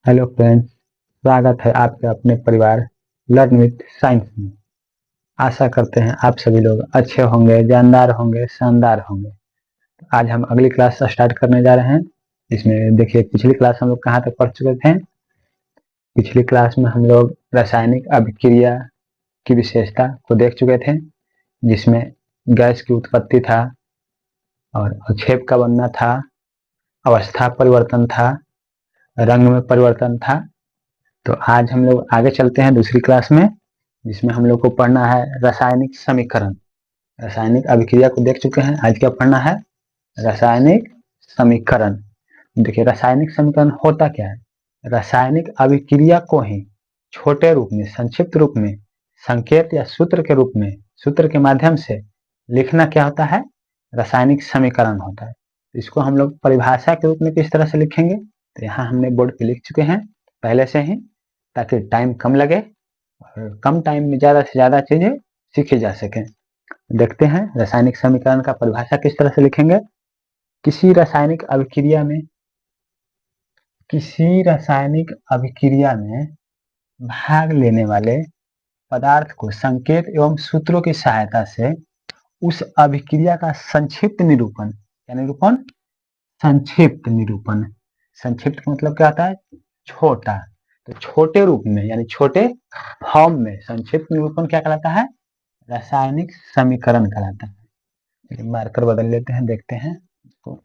Hello friends, स्वागत है आपके अपने परिवार लर्न विथ साइंस में। आशा करते हैं आप सभी लोग अच्छे होंगे, जानदार होंगे, शानदार होंगे। आज हम अगली क्लास स्टार्ट करने जा रहे हैं। इसमें देखिए, पिछली क्लास हम लोग कहाँ तक पढ़ चुके थे। पिछली क्लास में हम लोग रासायनिक अभिक्रिया की विशेषता को देख चुके थे, जिसमें गैस की उत्पत्ति था और अक्षेप का बनना था, अवस्था परिवर्तन था, रंग में परिवर्तन था। तो आज हम लोग आगे चलते हैं दूसरी क्लास में, जिसमें हम लोग को पढ़ना है रासायनिक समीकरण। रासायनिक अभिक्रिया को देख चुके हैं, आज क्या पढ़ना है? रासायनिक समीकरण। देखिए, रासायनिक समीकरण होता क्या है? रासायनिक अभिक्रिया को ही छोटे रूप में, संक्षिप्त रूप में, संकेत या सूत्र के रूप में, सूत्र के माध्यम से लिखना क्या होता है? रासायनिक समीकरण होता है। इसको हम लोग परिभाषा के रूप में किस तरह से लिखेंगे, तो यहाँ हमने बोर्ड पे लिख चुके हैं पहले से ही, ताकि टाइम कम लगे और कम टाइम में ज्यादा से ज्यादा चीजें सीखी जा सके। देखते हैं रासायनिक समीकरण का परिभाषा किस तरह से लिखेंगे। किसी रासायनिक अभिक्रिया में भाग लेने वाले पदार्थ को संकेत एवं सूत्रों की सहायता से उस अभिक्रिया का संक्षिप्त निरूपण, क्या निरूपण? संक्षिप्त निरूपण। संक्षिप्त का मतलब क्या होता है? छोटा। तो छोटे रूप में यानी छोटे फॉर्म में संक्षिप्त निरूपण क्या कहलाता है? रासायनिक समीकरण कहलाता है। मार्कर बदल लेते हैं, देखते हैं इसको।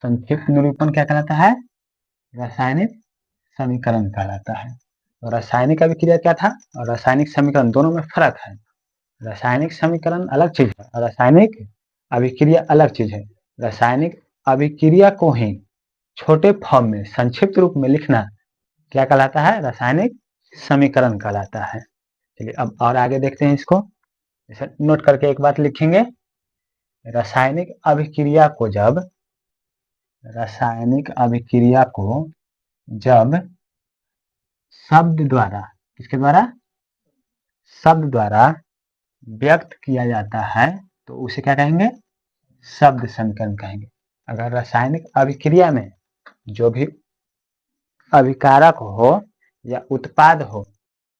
संक्षिप्त निरूपण क्या कहलाता है? रासायनिक समीकरण कहलाता है। तो रासायनिक अभिक्रिया क्या था और रासायनिक समीकरण, दोनों में फर्क है। रासायनिक समीकरण अलग चीज है और रासायनिक अभिक्रिया अलग चीज है। रासायनिक अभिक्रिया को ही छोटे फॉर्म में, संक्षिप्त रूप में लिखना क्या कहलाता है? रासायनिक समीकरण कहलाता है। चलिए अब और आगे देखते हैं इसको। इसे नोट करके एक बात लिखेंगे। रासायनिक अभिक्रिया को जब शब्द द्वारा, किसके द्वारा? शब्द द्वारा व्यक्त किया जाता है तो उसे क्या कहेंगे? शब्द समीकरण कहेंगे। अगर रासायनिक अभिक्रिया में जो भी अभिकारक हो या उत्पाद हो,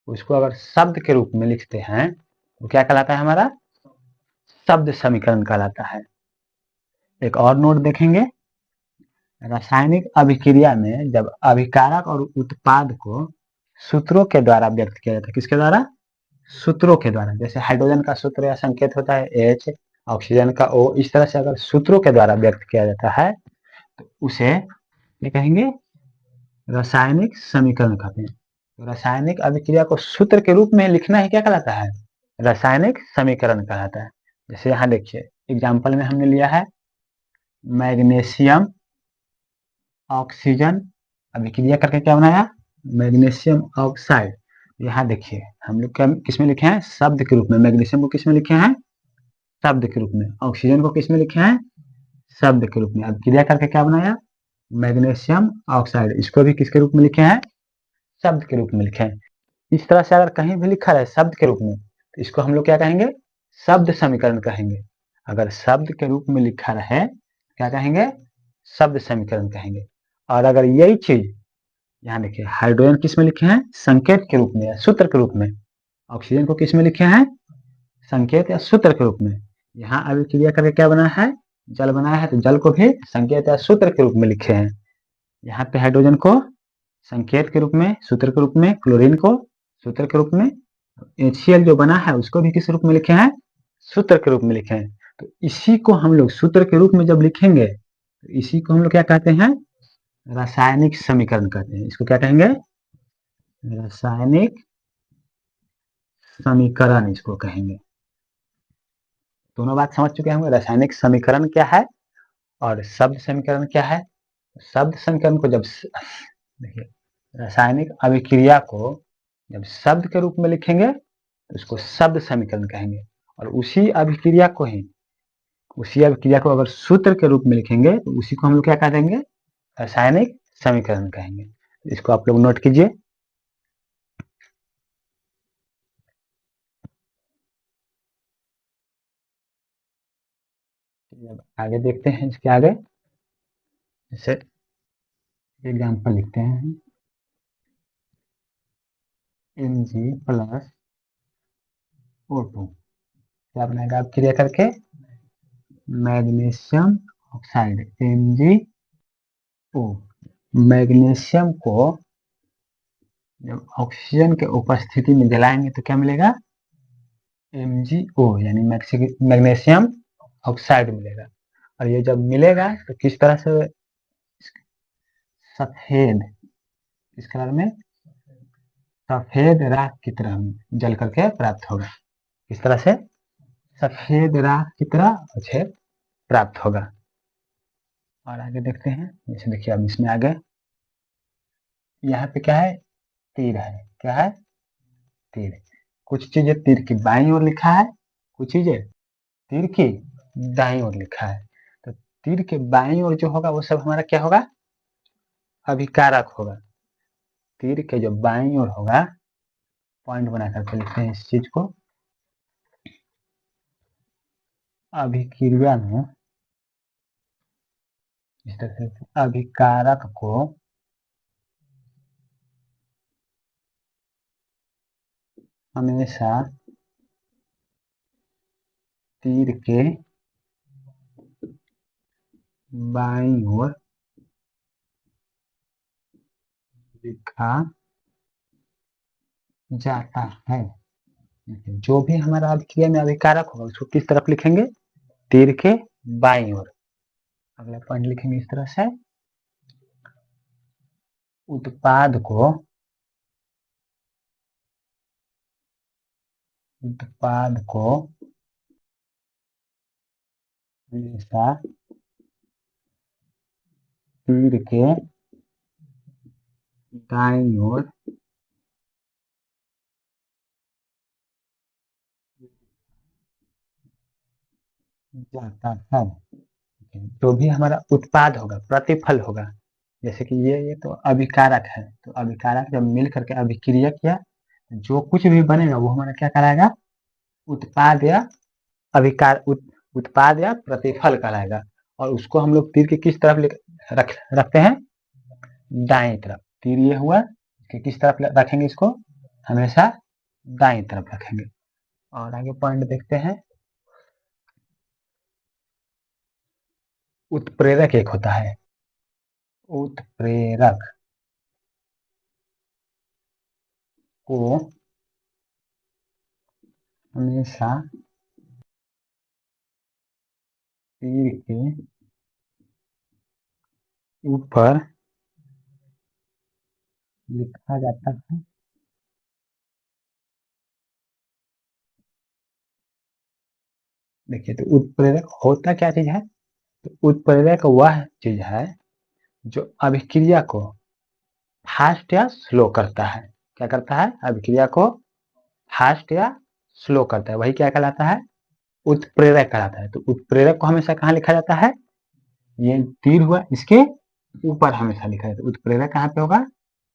उसको अगर शब्द के रूप में लिखते हैं तो क्या कहलाता है? हमारा शब्द समीकरण कहलाता है। एक और नोट देखेंगे। रासायनिक अभिक्रिया में जब अभिकारक और उत्पाद को सूत्रों के द्वारा व्यक्त किया जाता है, किसके द्वारा? सूत्रों के द्वारा। जैसे हाइड्रोजन का सूत्र या संकेत होता है H, ऑक्सीजन का O। इस तरह से अगर सूत्रों के द्वारा व्यक्त किया जाता है तो उसे क्या कहेंगे? रासायनिक समीकरण कहते हैं। तो रासायनिक अभिक्रिया को सूत्र के रूप में लिखना ही क्या कहलाता है? रासायनिक समीकरण कहलाता है। जैसे यहाँ देखिए, एग्जाम्पल में हमने लिया है मैग्नीशियम ऑक्सीजन अभिक्रिया करके क्या बनाया? Magnesium oxide. यहाँ देखिए हम लोग क्या किसमें लिखे हैं? शब्द के रूप में। मैग्नीशियम को किसमें लिखे हैं? शब्द के रूप में। ऑक्सीजन को किसमें लिखे हैं? शब्द के रूप में। अभिक्रिया करके क्या बनाया? Magnesium oxide. इसको भी किसके रूप में लिखे हैं? शब्द के रूप में लिखे हैं। इस तरह से अगर कहीं भी लिखा रहे शब्द के रूप में तो इसको हम लोग क्या कहेंगे? शब्द समीकरण कहेंगे। अगर शब्द के रूप में लिखा रहे क्या कहेंगे? शब्द समीकरण कहेंगे। और अगर यही चीज यहाँ देखिए, हाइड्रोजन किस में लिखे हैं? संकेत के रूप में या सूत्र के रूप में। ऑक्सीजन को किस में लिखे हैं? संकेत या सूत्र के रूप में। यहाँ अभिक्रिया करके क्या बना है? जल बनाया है, तो जल को भी संकेत या सूत्र के रूप में लिखे हैं। यहाँ पे हाइड्रोजन को संकेत के रूप में, सूत्र के रूप में, क्लोरीन को सूत्र के रूप में, HCl जो बना है उसको भी किस रूप में लिखे हैं? सूत्र के रूप में लिखे हैं। तो इसी को हम लोग सूत्र के रूप में जब लिखेंगे तो इसी को हम लोग क्या कहते हैं? रासायनिक समीकरण कहते हैं। इसको क्या कहेंगे? रासायनिक समीकरण इसको कहेंगे। दोनों बात समझ चुके होंगे, रासायनिक समीकरण क्या है और शब्द समीकरण क्या है। शब्द समीकरण को जब देखिए, रासायनिक अभिक्रिया को जब शब्द के रूप में लिखेंगे तो उसको शब्द समीकरण कहेंगे। और उसी अभिक्रिया को अगर सूत्र के रूप में लिखेंगे तो उसी को हम लोग क्या कह देंगे? रासायनिक समीकरण कहेंगे। इसको आप लोग नोट कीजिए। आगे देखते हैं इसके आगे। जैसे एग्जाम्पल लिखते हैं Mg+O2 क्या बनाएगा आप क्रिया करके मैग्नीशियम ऑक्साइड MgO। मैग्नीशियम को जब ऑक्सीजन के उपस्थिति में जलाएंगे तो क्या मिलेगा MgO यानी मैग्नीशियम ऑक्साइड मिलेगा। और ये जब मिलेगा तो किस तरह से सफेद इस कलर में सफेद राख की तरह जल करके प्राप्त होगा। किस तरह से सफेद राख की तरह मुझे प्राप्त होगा। और आगे देखते हैं जैसे देखिए अब इसमें आगे यहाँ पे क्या है तीर है। क्या है तीर। कुछ चीजें तीर की बाईं ओर लिखा है कुछ चीजें तीर की दाईं ओर लिखा है। तो तीर के बाईं ओर जो होगा वो सब हमारा क्या होगा अभिकारक होगा। तीर के जो बाईं ओर होगा पॉइंट बना करके लिखते हैं इस चीज को अभिक्रिया में इस तरह से अभिकारक को हमेशा तीर के बाईं ओर लिखा जाता है। जो भी हमारा अभिक्रिया में अभिकारक होगा उसको किस तरफ लिखेंगे तीर के बाईं ओर। अगला पॉइंट लिखेंगे इस तरह से उत्पाद को हमेशा तीर के दाईं ओर जाता है। जो भी हमारा उत्पाद होगा प्रतिफल होगा जैसे कि ये तो अभिकारक है तो अभिकारक जब मिल करके अभिक्रिया किया जो कुछ भी बनेगा वो हमारा क्या कराएगा उत्पाद या उत्पाद या प्रतिफल कराएगा। और उसको हम लोग तीर के किस तरफ रखते हैं दाएं तरफ। तीर ये हुआ कि किस तरफ रखेंगे इसको हमेशा दाएं तरफ रखेंगे। और आगे पॉइंट देखते हैं उत्प्रेरक एक होता है उत्प्रेरक को हमेशा तीर के ऊपर लिखा जाता है। देखिए तो उत्प्रेरक होता क्या चीज है तो उत्प्रेरक वह चीज है जो अभिक्रिया को फास्ट या स्लो करता है। क्या करता है अभिक्रिया को फास्ट या स्लो करता है वही क्या कहलाता है उत्प्रेरक कहलाता है। तो उत्प्रेरक को हमेशा कहाँ लिखा जाता है ये तीर हुआ इसके ऊपर हमेशा लिखा जाता है। उत्प्रेरक कहाँ पे होगा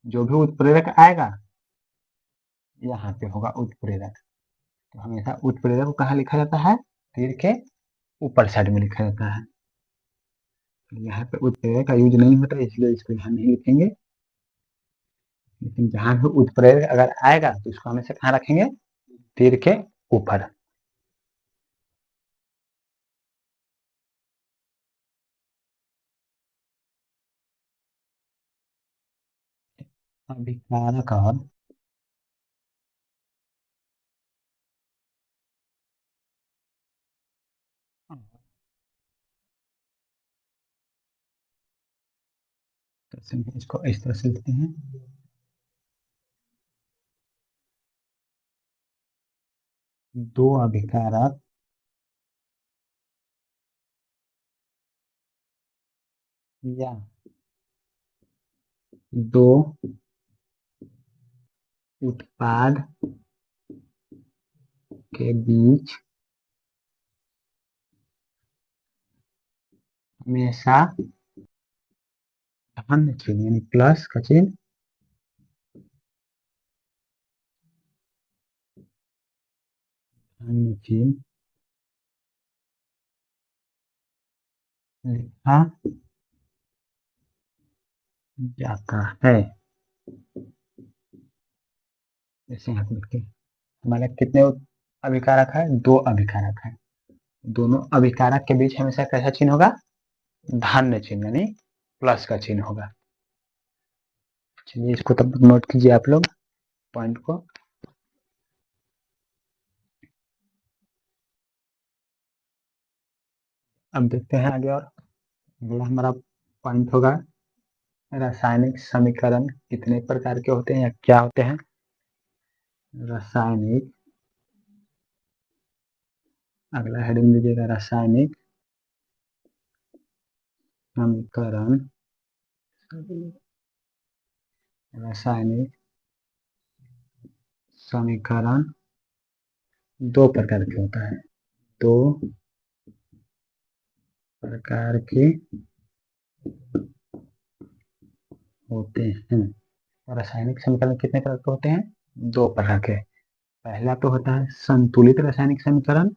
जो भी उत्प्रेरक आएगा यहाँ पे होगा उत्प्रेरक। तो हमेशा उत्प्रेरक को कहाँ लिखा जाता है तीर के ऊपर साइड में लिखा जाता है। यहाँ पे उत्प्रेरक का यूज नहीं होता इसलिए इसको यहाँ नहीं लिखेंगे। लेकिन जहां भी उत्प्रेरक अगर आएगा तो इसको हमेशा कहाँ रखेंगे तीर के ऊपर। अभिकारक और इसको इस तरह से लिखते हैं दो अभिकारक या दो उत्पाद के बीच हमेशा धन चिन्ह यानी प्लस का चिन्ह धन चिन्ह लिखा जाता है। जैसे यहाँ पे देखते हैं, हमारे कितने अभिकारक है? 2 अभिकारक है। दोनों अभिकारक के बीच हमेशा कैसा चिन्ह होगा? धन्य चिन्ह, यानी प्लस का चिन्ह होगा। चलिए इसको तब नोट कीजिए आप लोग पॉइंट को। अब देखते हैं आगे, और अगला हमारा पॉइंट होगा रासायनिक समीकरण कितने प्रकार के होते हैं या क्या होते हैं? रासायनिक, अगला हेडिंग दीजिएगा रासायनिक समीकरण। रासायनिक समीकरण 2 प्रकार के होता है। 2 प्रकार के होते हैं। रासायनिक समीकरण कितने प्रकार के होते हैं? 2 प्रकार के। पहला तो होता है संतुलित रासायनिक समीकरण।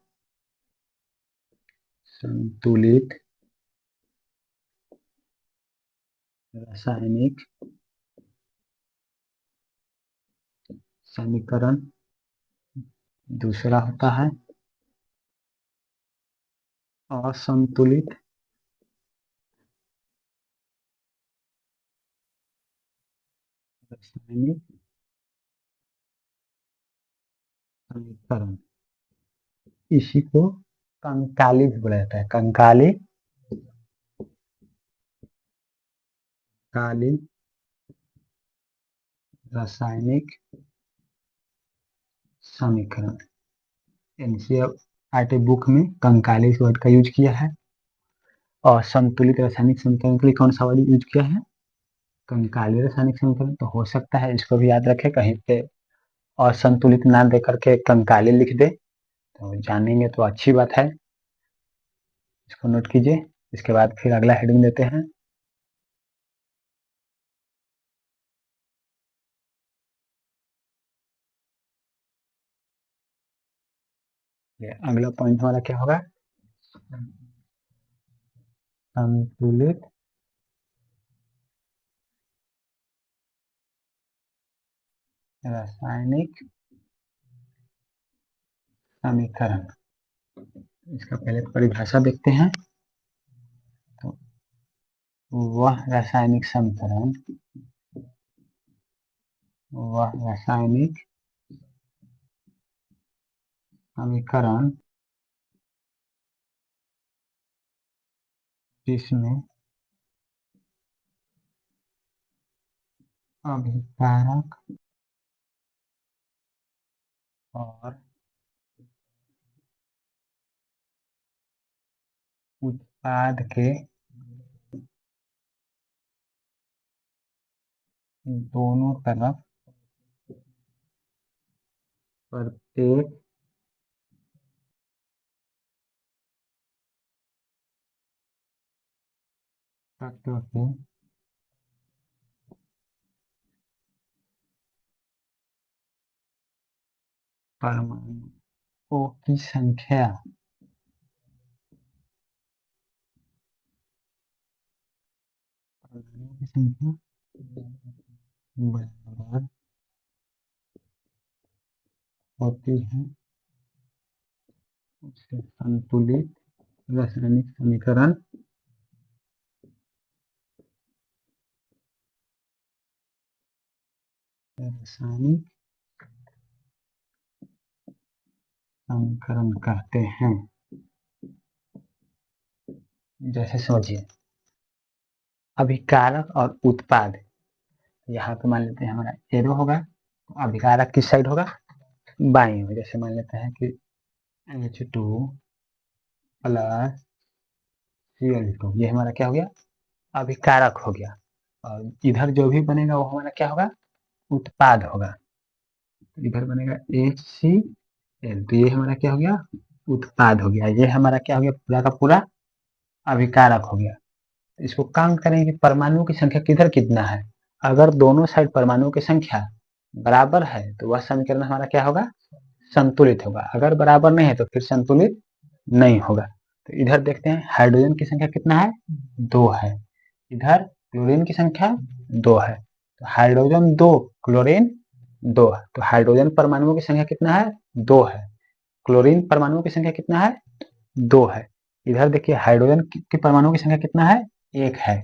संतुलित रासायनिक समीकरण। दूसरा होता है असंतुलित रासायनिक समीकरण। इसी को कंकाली भी बोला जाता है। कंकाली, काली रासायनिक समीकरण। एनसीईआरटी बुक में कंकाली इस वर्ड का यूज किया है। और संतुलित रासायनिक समीकरण के लिए कौन सा वर्ड यूज किया है? कंकाली रासायनिक समीकरण। तो हो सकता है इसको भी याद रखें कहीं पे, और संतुलित ना दे करके कंकाली लिख दे, तो जानेंगे तो अच्छी बात है। इसको नोट कीजिए। इसके बाद फिर अगला हेडिंग देते हैं। अगला पॉइंट हमारा क्या होगा? संतुलित रासायनिक समीकरण। इसका पहले परिभाषा देखते हैं। तो वह रासायनिक समीकरण, वह रासायनिक समीकरण जिसमें अभिकारक और उत्पाद के दोनों तरफ प्रत्येक तत्व के परमाणुओं की संख्या बराबर होती है, उसे संतुलित रासायनिक समीकरण रासायनिक समीकरण कहते हैं। जैसे समझिए, अभिकारक और उत्पाद, यहाँ पे मान लेते हैं हमारा एरो होगा, तो अभिकारक किस साइड होगा? बाईं ओर। जैसे मान लेते हैं कि H2 प्लस Cl2, ये हमारा क्या हो गया? अभिकारक हो गया। और इधर जो भी बनेगा वो हमारा क्या होगा? उत्पाद होगा। इधर बनेगा HCl, तो ये हमारा क्या हो गया? उत्पाद हो गया। ये हमारा क्या हो गया? पूरा का पूरा अभिकारक हो गया। इसको काउंट करेंगे कि परमाणुओं की संख्या किधर कितना है। अगर दोनों साइड परमाणुओं की संख्या बराबर है तो वह समीकरण हमारा क्या होगा? संतुलित होगा। अगर बराबर नहीं है तो फिर संतुलित नहीं होगा। तो इधर देखते हैं हाइड्रोजन की संख्या कितना है? 2 है। इधर क्लोरीन की संख्या 2 है। तो हाइड्रोजन 2, क्लोरीन 2 है। तो हाइड्रोजन परमाणुओं की संख्या कितना है? 2 है। क्लोरीन परमाणुओं की संख्या कितना है? 2 है। इधर देखिए हाइड्रोजन की परमाणुओं की संख्या कितना है? 1 है।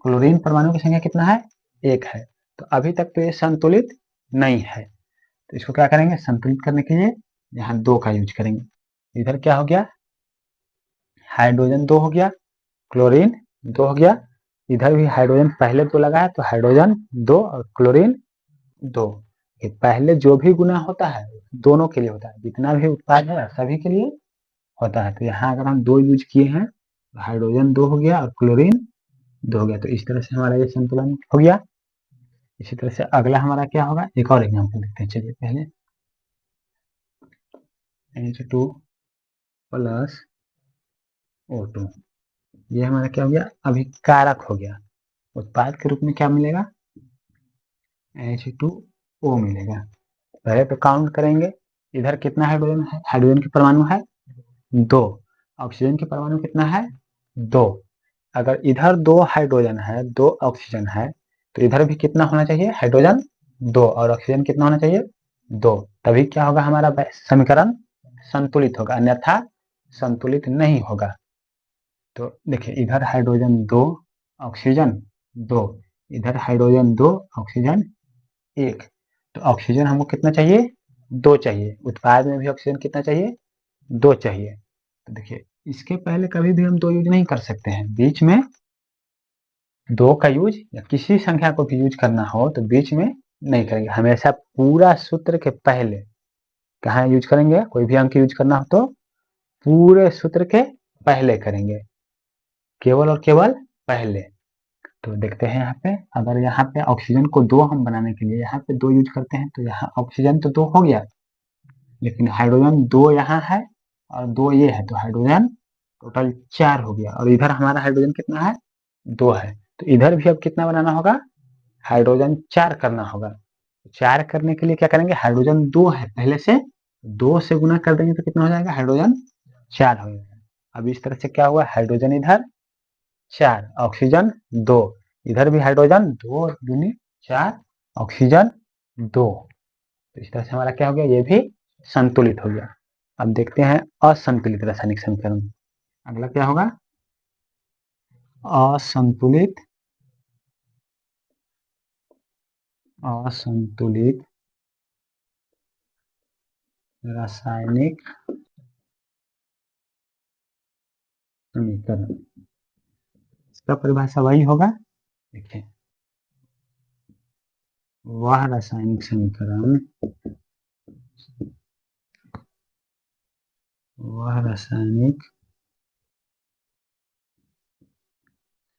क्लोरीन परमाणु की संख्या कितना है? 1 है। तो अभी तक तो ये संतुलित नहीं है। तो इसको क्या करेंगे? संतुलित करने के लिए यहाँ 2 का यूज करेंगे। इधर क्या हो गया? हाइड्रोजन 2 हो गया, क्लोरीन 2 हो गया। इधर भी हाइड्रोजन पहले 2 लगा है, तो हाइड्रोजन 2 और क्लोरीन 2। ये पहले जो भी गुना होता है दोनों के लिए होता है, जितना भी उत्पाद है सभी के लिए होता है। तो यहाँ अगर हम 2 यूज किए हैं तो हाइड्रोजन 2 हो गया और क्लोरीन 2 हो गया। तो इस तरह से हमारा ये संतुलन हो गया। इसी तरह से अगला हमारा क्या होगा? एक और एग्जाम्पल देखते हैं। चलिए पहले H2 प्लस O2, ये हमारा क्या हो गया? अभिकारक हो गया। उत्पाद के रूप में क्या मिलेगा? H2O मिलेगा। पहले तो काउंट करेंगे, इधर कितना हाइड्रोजन है? हाइड्रोजन के परमाणु है 2। ऑक्सीजन के परमाणु कितना है? 2। अगर इधर 2 हाइड्रोजन है, 2 ऑक्सीजन है, तो इधर भी कितना होना चाहिए? हाइड्रोजन 2 और ऑक्सीजन कितना होना चाहिए? 2। तभी क्या होगा? हमारा समीकरण संतुलित होगा, अन्यथा संतुलित नहीं होगा। तो देखिए इधर हाइड्रोजन 2, ऑक्सीजन 2, इधर हाइड्रोजन 2, ऑक्सीजन 1। तो ऑक्सीजन हमको कितना चाहिए? 2 चाहिए। उत्पाद में भी ऑक्सीजन कितना चाहिए? 2 चाहिए। तो देखिए इसके पहले कभी भी हम 2 यूज नहीं कर सकते हैं। बीच में 2 का यूज या किसी संख्या को भी यूज करना हो तो बीच में नहीं करेंगे। हमेशा पूरा सूत्र के पहले कहाँ यूज करेंगे? कोई भी अंक यूज करना हो तो पूरे सूत्र के पहले करेंगे, केवल और केवल पहले। तो देखते हैं यहाँ पे, अगर यहाँ पे ऑक्सीजन को 2 हम बनाने के लिए यहाँ पे 2 यूज करते हैं तो यहाँ ऑक्सीजन तो 2 हो गया, लेकिन हाइड्रोजन 2 यहाँ है और 2 ये है, तो हाइड्रोजन टोटल 4 हो गया। और इधर हमारा हाइड्रोजन कितना है? 2 है। तो इधर भी अब कितना बनाना होगा? हाइड्रोजन 4 करना होगा। 4 करने के लिए क्या करेंगे? हाइड्रोजन 2 है पहले से, 2 से गुना कर देंगे तो कितना हो जाएगा? हाइड्रोजन 4 हो जाएगा। अब इस तरह से क्या हुआ? हाइड्रोजन इधर 4, ऑक्सीजन 2, इधर भी हाइड्रोजन 2 दूनी 4, ऑक्सीजन 2। तो इस तरह से हमारा क्या हो गया? ये भी संतुलित हो गया। अब देखते हैं असंतुलित रासायनिक समीकरण। अगला क्या होगा? असंतुलित असंतुलित रासायनिक समीकरण। इसका परिभाषा वही होगा, देखिए वह रासायनिक समीकरण वह रासायनिक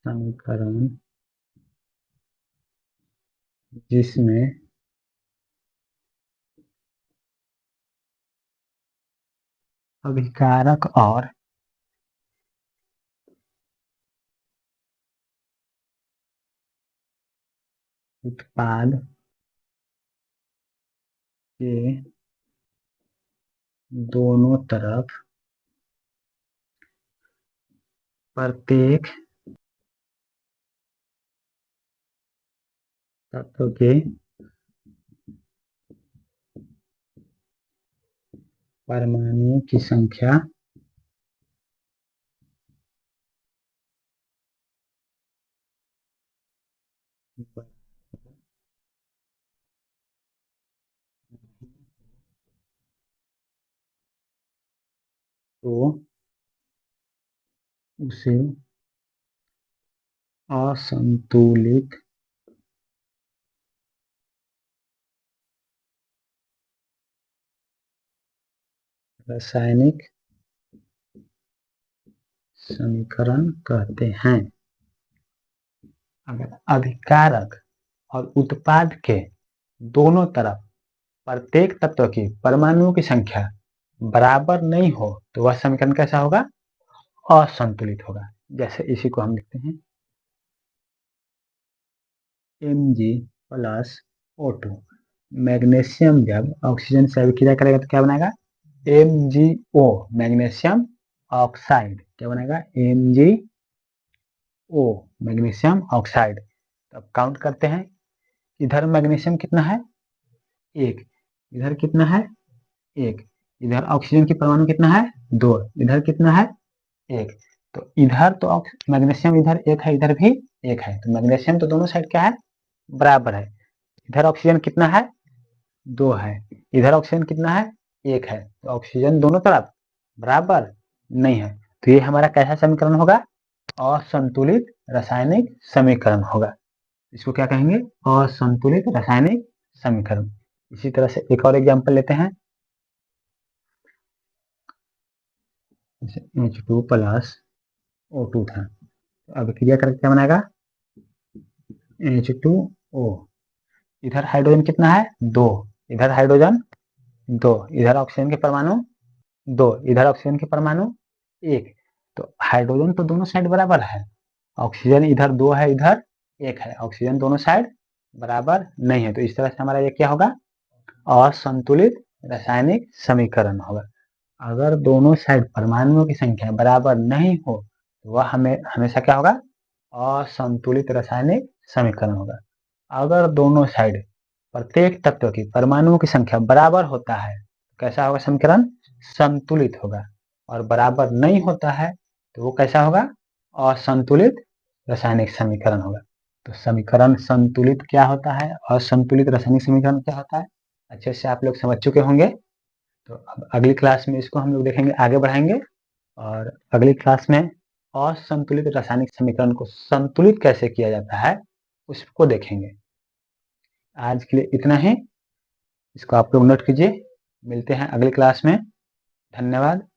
समीकरण जिसमें अभिकारक और उत्पाद के दोनों तरफ प्रत्येक तत्व के परमाणुओं की संख्या तो उसे असंतुलित रासायनिक समीकरण कहते हैं। अगर अभिकारक और उत्पाद के दोनों तरफ प्रत्येक तत्व की परमाणुओं की संख्या बराबर नहीं हो तो वह समीकरण कैसा होगा? असंतुलित होगा। जैसे इसी को हम लिखते हैं Mg प्लस O2। मैग्नीशियम जब ऑक्सीजन से अभिक्रिया करेगा तो क्या बनाएगा? MgO, magnesium oxide. क्या बनेगा? MgO, magnesium oxide. तो अब काउंट करते हैं। इधर मैग्नीशियम कितना है, 1, इधर कितना है, 1, इधर ऑक्सीजन की परमाणु कितना है, 2, इधर कितना है, 1। तो इधर तो मैग्नीशियम इधर 1 है, इधर भी 1 है, तो मैग्नीशियम तो दोनों साइड क्या है, बराबर है। इधर ऑक्सीजन कितना है, 2 है, इधर ऑक्सीजन कितना है, 1 है, तो ऑक्सीजन दोनों तरफ बराबर नहीं है। तो ये हमारा कैसा समीकरण होगा, असंतुलित रासायनिक समीकरण होगा। इसको क्या कहेंगे, असंतुलित रासायनिक समीकरण। इसी तरह से एक और एग्जांपल लेते हैं, H2 प्लस O2 था, तो अब क्रिया करके क्या बनाएगा, H2O, इधर हाइड्रोजन कितना है, 2, इधर हाइड्रोजन 2, इधर ऑक्सीजन के परमाणु 2, इधर ऑक्सीजन के परमाणु 1। तो हाइड्रोजन तो दोनों साइड बराबर है, ऑक्सीजन इधर 2 है, इधर 1 है, ऑक्सीजन दोनों साइड बराबर नहीं है। तो इस तरह से हमारा ये क्या होगा, असंतुलित रासायनिक समीकरण होगा। अगर दोनों साइड परमाणुओं की संख्या बराबर नहीं हो तो वह हमें हमेशा क्या होगा, असंतुलित रासायनिक समीकरण होगा। अगर दोनों साइड प्रत्येक तत्व की परमाणुओं की संख्या बराबर होता है तो कैसा होगा समीकरण, संतुलित होगा। और बराबर नहीं होता है तो वो कैसा होगा, असंतुलित रासायनिक समीकरण होगा। तो समीकरण संतुलित क्या होता है, असंतुलित रासायनिक समीकरण क्या होता है, अच्छे से आप लोग समझ चुके होंगे। तो अब अगली क्लास में इसको हम लोग देखेंगे, आगे बढ़ाएंगे, और अगली क्लास में असंतुलित रासायनिक समीकरण को संतुलित कैसे किया जाता है उसको देखेंगे। आज के लिए इतना ही, इसको आप लोग नोट कीजिए। मिलते हैं अगली क्लास में। धन्यवाद।